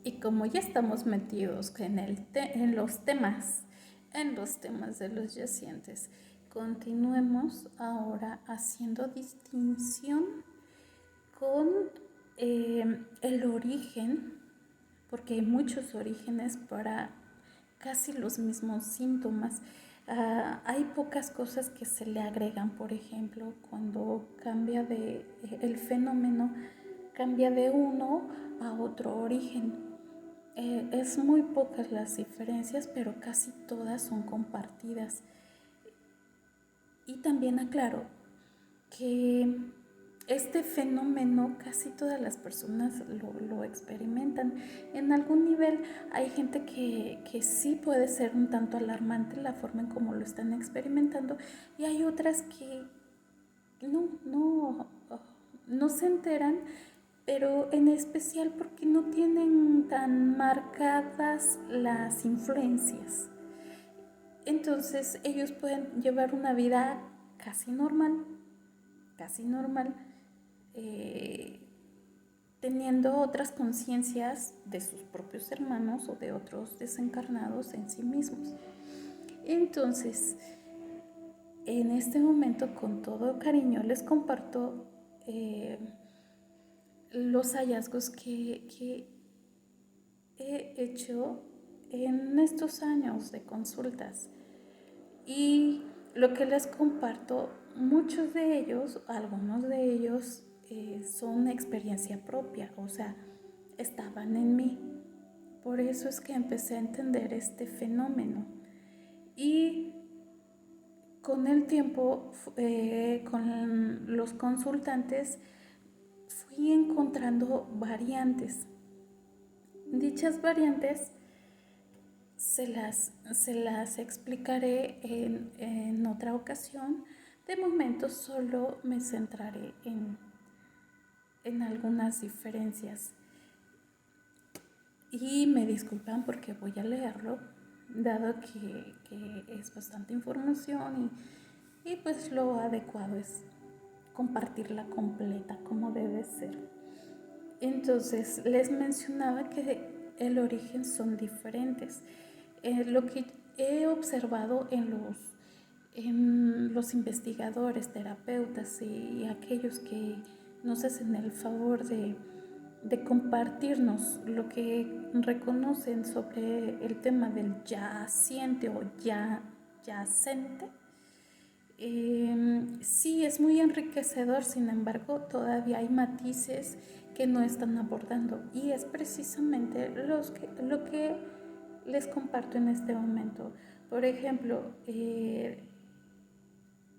Y como ya estamos metidos en los temas de los yacientes, continuemos ahora haciendo distinción con el origen, porque hay muchos orígenes para casi los mismos síntomas. Hay pocas cosas que se le agregan, por ejemplo, cuando el fenómeno cambia de uno a otro origen. Es muy pocas las diferencias, pero casi todas son compartidas. Y también aclaro que este fenómeno casi todas las personas lo experimentan. En algún nivel hay gente que sí puede ser un tanto alarmante la forma en cómo lo están experimentando, y hay otras que no se enteran, pero en especial porque no tienen tan marcadas las influencias. Entonces ellos pueden llevar una vida casi normal, eh, teniendo otras conciencias de sus propios hermanos o de otros desencarnados en sí mismos. Entonces, en este momento, con todo cariño, les comparto los hallazgos que he hecho en estos años de consultas. Y lo que les comparto, muchos de ellos, algunos de ellos, son experiencia propia, o sea, estaban en mí. Por eso es que empecé a entender este fenómeno. Y con el tiempo, con los consultantes, fui encontrando variantes. Dichas variantes se las explicaré en otra ocasión. De momento solo me centraré en algunas diferencias. Y me disculpan porque voy a leerlo, dado que es bastante información y pues lo adecuado es compartirla completa como debe ser. Entonces les mencionaba que el origen son diferentes. Lo que he observado en los investigadores, terapeutas y aquellos que nos hacen el favor de compartirnos lo que reconocen sobre el tema del yaciente o yacente, sí es muy enriquecedor. Sin embargo, todavía hay matices que no están abordando, y es precisamente lo que les comparto en este momento. Por ejemplo,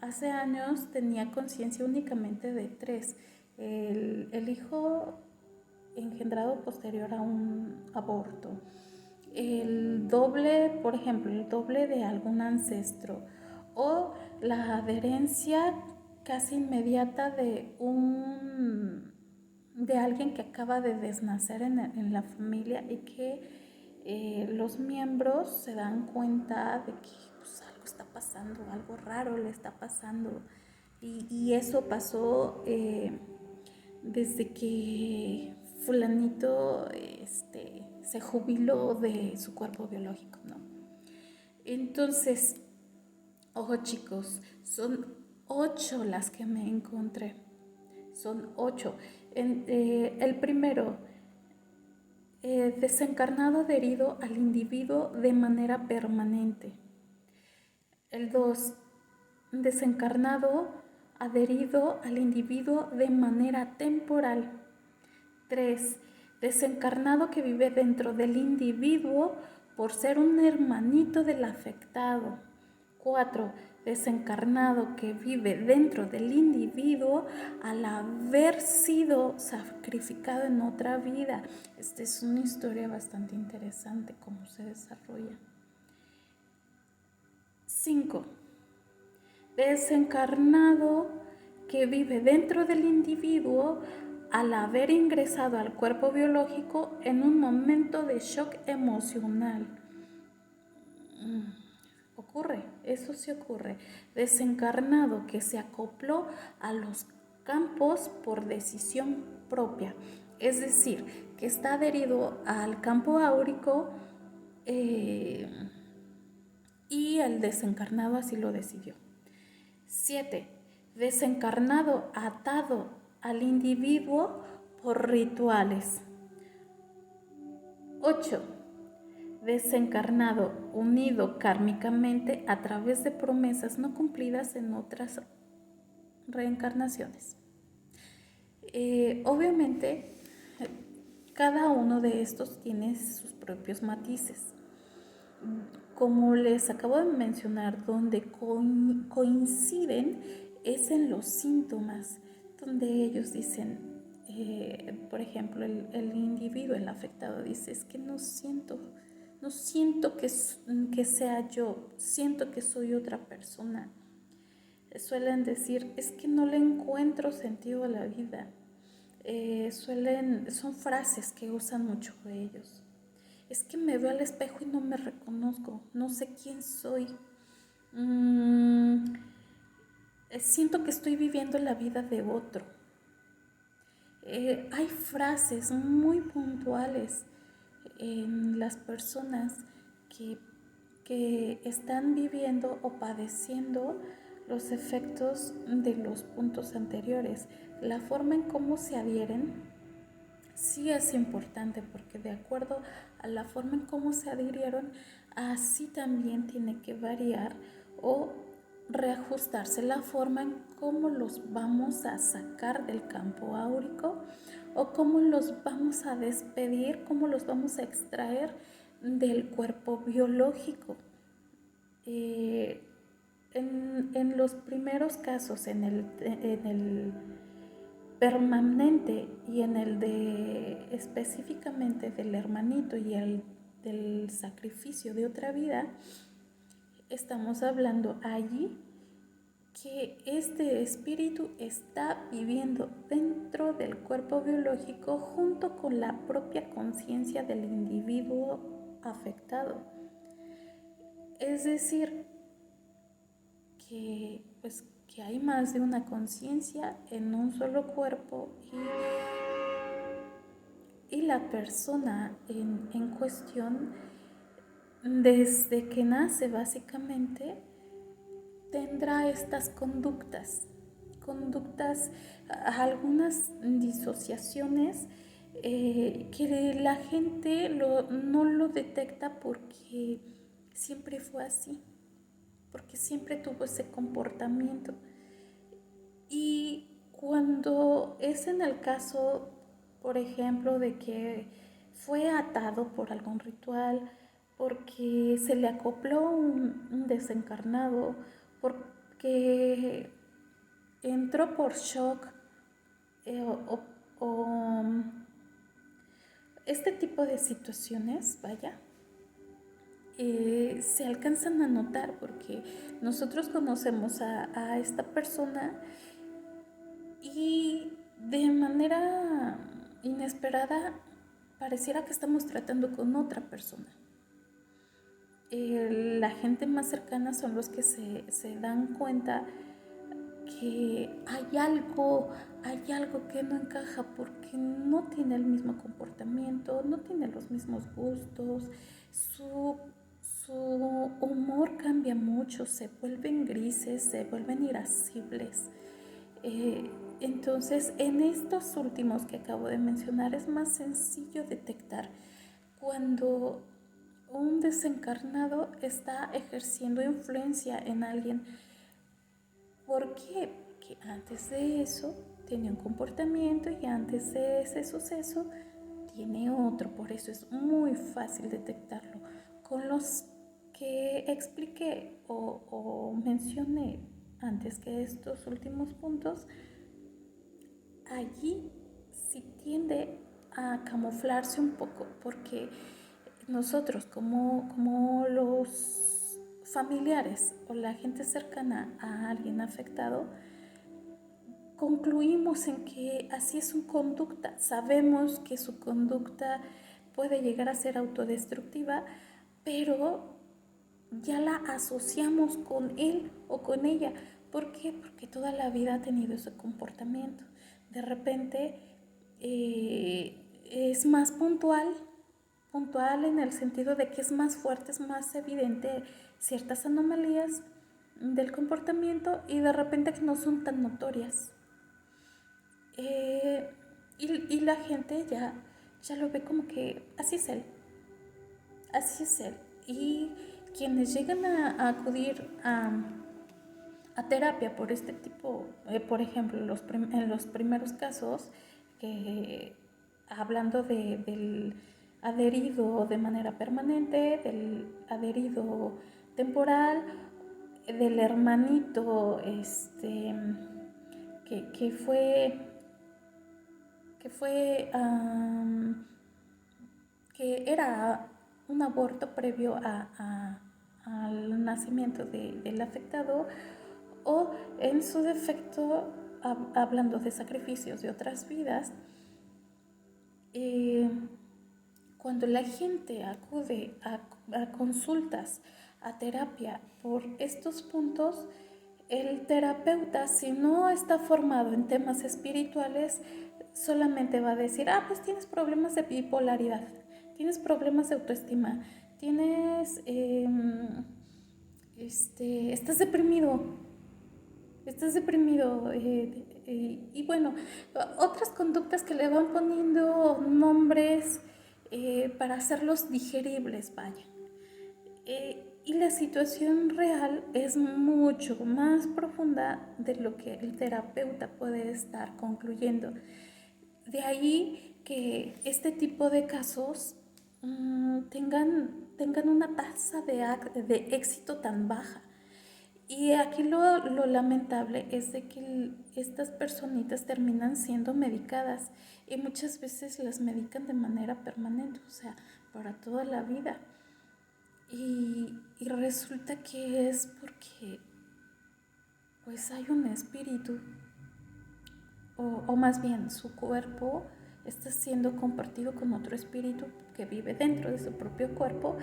hace años tenía conciencia únicamente de 3: el hijo engendrado posterior a un aborto, el doble, por ejemplo, el doble de algún ancestro, o la adherencia casi inmediata de alguien que acaba de desnacer en la familia, y que los miembros se dan cuenta de que pues, algo está pasando, algo raro le está pasando. Y eso pasó desde que fulanito se jubiló de su cuerpo biológico, ¿no? Entonces, ojo chicos, son 8 las que me encontré. Son 8. El primero, desencarnado adherido al individuo de manera permanente. El 2, desencarnado adherido al individuo de manera temporal. 3, desencarnado que vive dentro del individuo por ser un hermanito del afectado. 4, desencarnado que vive dentro del individuo al haber sido sacrificado en otra vida. Esta es una historia bastante interesante, cómo se desarrolla. 5, desencarnado que vive dentro del individuo al haber ingresado al cuerpo biológico en un momento de shock emocional. Ocurre, eso sí ocurre. Desencarnado que se acopló a los campos por decisión propia. es decir, que está adherido al campo áurico y el desencarnado así lo decidió. 7. Desencarnado atado al individuo por rituales. 8. Desencarnado unido kármicamente a través de promesas no cumplidas en otras reencarnaciones. Obviamente, cada uno de estos tiene sus propios matices. Como les acabo de mencionar, donde coinciden es en los síntomas, donde ellos dicen, por ejemplo, el individuo, el afectado, dice, es que no siento que sea yo, siento que soy otra persona. Suelen decir, es que no le encuentro sentido a la vida. Son frases que usan mucho ellos. Es que me veo al espejo y no me reconozco, no sé quién soy. Siento que estoy viviendo la vida de otro. Hay frases muy puntuales en las personas que están viviendo o padeciendo los efectos de los puntos anteriores. La forma en cómo se adhieren sí es importante, porque de acuerdo a la forma en cómo se adhirieron, así también tiene que variar o reajustarse la forma en cómo los vamos a sacar del campo áurico o cómo los vamos a despedir, cómo los vamos a extraer del cuerpo biológico. En los primeros casos, en el permanente y en el de específicamente del hermanito y el del sacrificio de otra vida, estamos hablando allí que este espíritu está viviendo dentro del cuerpo biológico junto con la propia conciencia del individuo afectado. Es decir, que hay más de una conciencia en un solo cuerpo y la persona en cuestión, desde que nace básicamente, tendrá estas conductas, algunas disociaciones que la gente no lo detecta porque siempre fue así, porque siempre tuvo ese comportamiento. Y cuando es en el caso, por ejemplo, de que fue atado por algún ritual, porque se le acopló un desencarnado, porque entró por shock o este tipo de situaciones, vaya, se alcanzan a notar porque nosotros conocemos a esta persona y de manera inesperada pareciera que estamos tratando con otra persona. La gente más cercana son los que se dan cuenta que hay algo que no encaja porque no tiene el mismo comportamiento, no tiene los mismos gustos, su humor cambia mucho, se vuelven grises, se vuelven irascibles. Entonces, en estos últimos que acabo de mencionar es más sencillo detectar cuando un desencarnado está ejerciendo influencia en alguien. ¿Por qué? Porque antes de eso tiene un comportamiento y antes de ese suceso tiene otro. Por eso es muy fácil detectarlo. Con los que expliqué o mencioné antes que estos últimos puntos, allí sí tiende a camuflarse un poco, porque nosotros como los familiares o la gente cercana a alguien afectado, concluimos en que así es su conducta. Sabemos que su conducta puede llegar a ser autodestructiva, pero ya la asociamos con él o con ella. ¿Por qué? Porque toda la vida ha tenido ese comportamiento. De repente es más puntual en el sentido de que es más fuerte, es más evidente ciertas anomalías del comportamiento y de repente que no son tan notorias. Y la gente ya lo ve como que así es él. Y quienes llegan a acudir a terapia por este tipo, por ejemplo, en los primeros casos, hablando del adherido de manera permanente, del adherido temporal, del hermanito que fue que era un aborto previo al nacimiento del afectado, o en su defecto, hablando de sacrificios de otras vidas, cuando la gente acude a consultas, a terapia por estos puntos, el terapeuta, si no está formado en temas espirituales, solamente va a decir, pues tienes problemas de bipolaridad, tienes problemas de autoestima, estás deprimido, y bueno, otras conductas que le van poniendo nombres para hacerlos digeribles, vaya. Y la situación real es mucho más profunda de lo que el terapeuta puede estar concluyendo. De ahí que este tipo de casos tengan una tasa de éxito tan baja. Y aquí lo lamentable es de que estas personitas terminan siendo medicadas y muchas veces las medican de manera permanente, o sea, para toda la vida. Y resulta que es porque pues hay un espíritu, o más bien su cuerpo está siendo compartido con otro espíritu que vive dentro de su propio cuerpo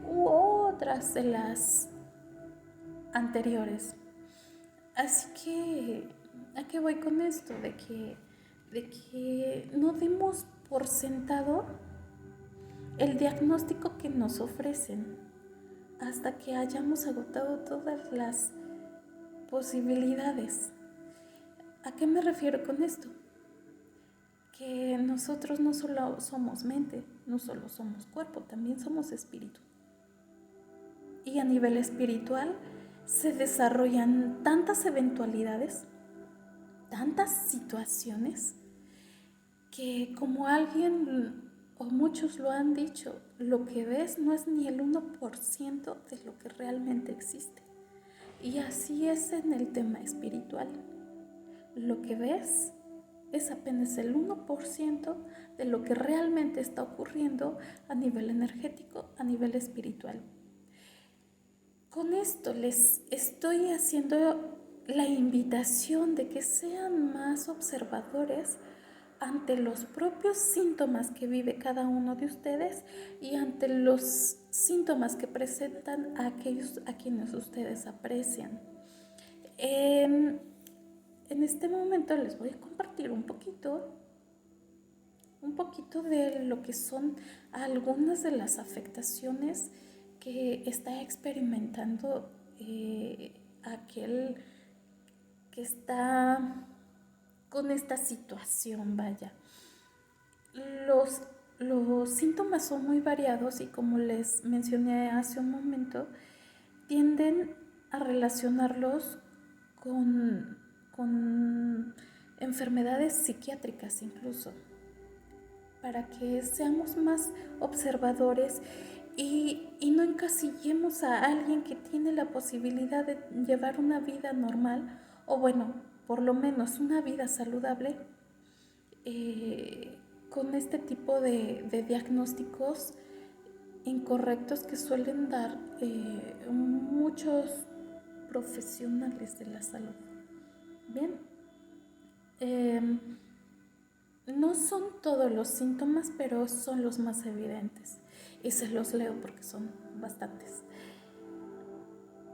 u otras de las anteriores. Así que, ¿a qué voy con esto? De que no demos por sentado el diagnóstico que nos ofrecen hasta que hayamos agotado todas las posibilidades. ¿A qué me refiero con esto? Que nosotros no solo somos mente, no solo somos cuerpo, también somos espíritu. Y a nivel espiritual se desarrollan tantas eventualidades, tantas situaciones, que como alguien o muchos lo han dicho, lo que ves no es ni el 1% de lo que realmente existe. Y así es en el tema espiritual. Lo que ves es apenas el 1% de lo que realmente está ocurriendo a nivel energético, a nivel espiritual. Con esto les estoy haciendo la invitación de que sean más observadores ante los propios síntomas que vive cada uno de ustedes y ante los síntomas que presentan a aquellos a quienes ustedes aprecian. En este momento les voy a compartir un poquito de lo que son algunas de las afectaciones que está experimentando aquel que está con esta situación, vaya. Los síntomas son muy variados y, como les mencioné hace un momento, tienden a relacionarlos con enfermedades psiquiátricas incluso, para que seamos más observadores y no encasillemos a alguien que tiene la posibilidad de llevar una vida normal, o bueno, por lo menos una vida saludable, con este tipo de diagnósticos incorrectos que suelen dar muchos profesionales de la salud. Bien, no son todos los síntomas, pero son los más evidentes y se los leo porque son bastantes.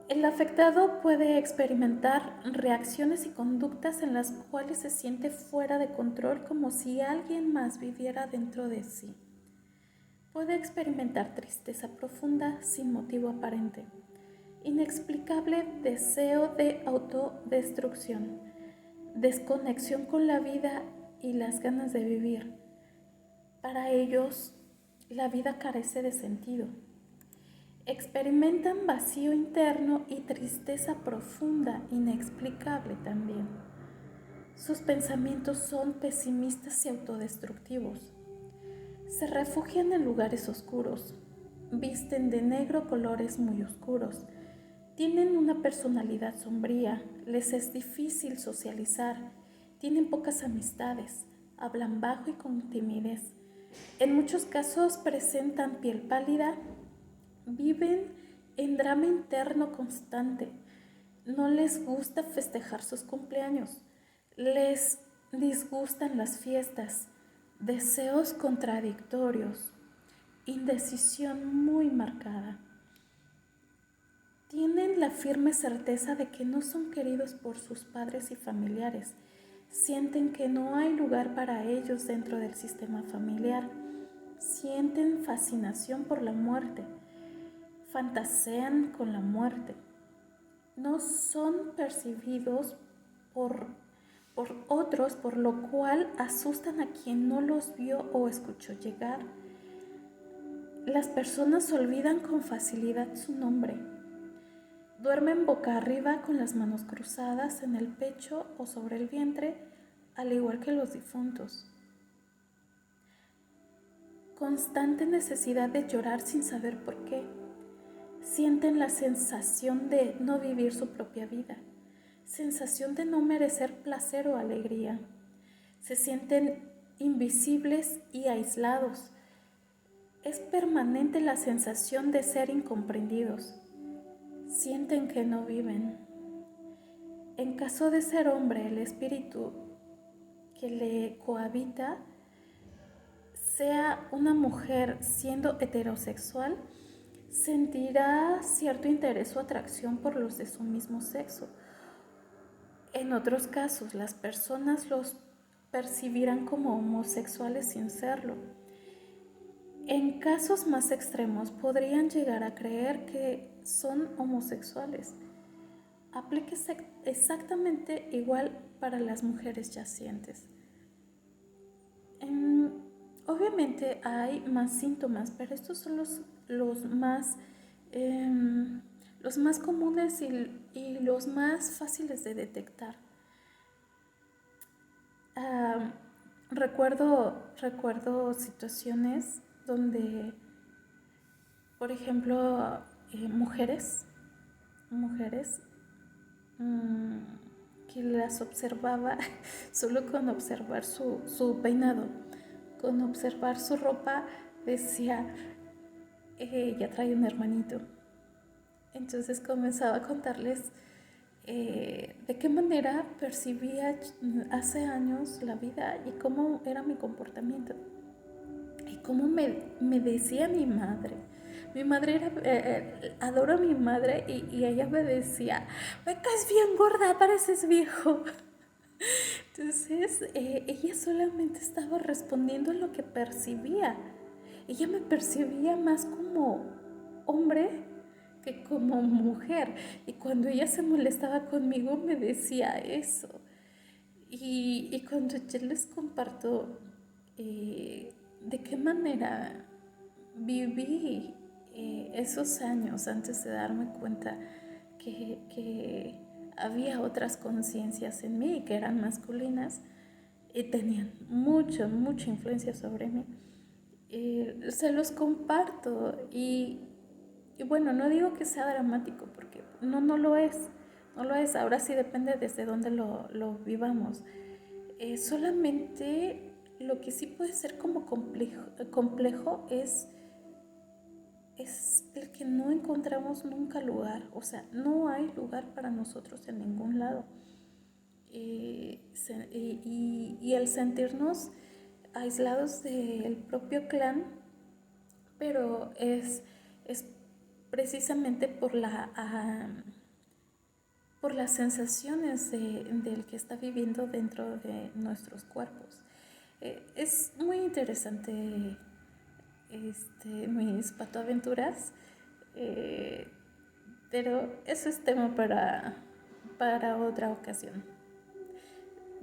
El afectado puede experimentar reacciones y conductas en las cuales se siente fuera de control, como si alguien más viviera dentro de sí. Puede experimentar tristeza profunda sin motivo aparente, inexplicable deseo de autodestrucción, desconexión con la vida y las ganas de vivir. Para ellos, la vida carece de sentido. Experimentan vacío interno y tristeza profunda, inexplicable también. Sus pensamientos son pesimistas y autodestructivos. Se refugian en lugares oscuros, visten de negro colores muy oscuros, tienen una personalidad sombría, les es difícil socializar, tienen pocas amistades, hablan bajo y con timidez. En muchos casos presentan piel pálida, viven en drama interno constante, no les gusta festejar sus cumpleaños, les disgustan las fiestas, deseos contradictorios, indecisión muy marcada. Tienen la firme certeza de que no son queridos por sus padres y familiares. Sienten que no hay lugar para ellos dentro del sistema familiar. Sienten fascinación por la muerte. Fantasean con la muerte. No son percibidos por otros, por lo cual asustan a quien no los vio o escuchó llegar. Las personas olvidan con facilidad su nombre. Duermen boca arriba con las manos cruzadas en el pecho o sobre el vientre, al igual que los difuntos. Constante necesidad de llorar sin saber por qué. Sienten la sensación de no vivir su propia vida, sensación de no merecer placer o alegría. Se sienten invisibles y aislados. Es permanente la sensación de ser incomprendidos. Sienten que no viven. En caso de ser hombre, el espíritu que le cohabita sea una mujer siendo heterosexual, sentirá cierto interés o atracción por los de su mismo sexo. En otros casos, las personas los percibirán como homosexuales sin serlo. En casos más extremos, podrían llegar a creer que son homosexuales. Aplica exactamente igual para las mujeres yacientes. Obviamente hay más síntomas, pero estos son los más comunes y los más fáciles de detectar. Recuerdo situaciones donde, por ejemplo, mujeres que las observaba solo con observar su peinado, con observar su ropa, decía, ella trae un hermanito. Entonces comenzaba a contarles de qué manera percibía hace años la vida y cómo era mi comportamiento y cómo me decía mi madre. Mi madre adoro a mi madre y ella me decía, me caes bien gorda, pareces viejo. Entonces ella solamente estaba respondiendo a lo que percibía. Ella me percibía más como hombre que como mujer. Y cuando ella se molestaba conmigo me decía eso. Y cuando yo les comparto de qué manera viví esos años antes de darme cuenta que había otras conciencias en mí que eran masculinas y tenían mucha influencia sobre mí, se los comparto y bueno, no digo que sea dramático porque no lo es. Ahora sí depende desde dónde lo vivamos. Solamente lo que sí puede ser como complejo es el que no encontramos nunca lugar. O sea, no hay lugar para nosotros en ningún lado. Y el sentirnos aislados del propio clan, pero es precisamente por la por las sensaciones del que está viviendo dentro de nuestros cuerpos. Es muy interesante mis patoaventuras, pero eso es tema para otra ocasión.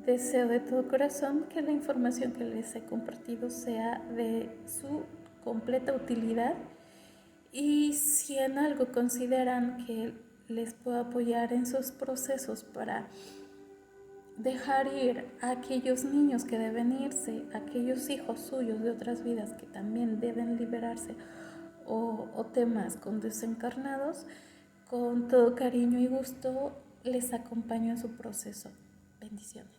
Deseo de todo corazón que la información que les he compartido sea de su completa utilidad, y si en algo consideran que les puedo apoyar en sus procesos para dejar ir a aquellos niños que deben irse, a aquellos hijos suyos de otras vidas que también deben liberarse, o temas con desencarnados, con todo cariño y gusto les acompaño en su proceso. Bendiciones.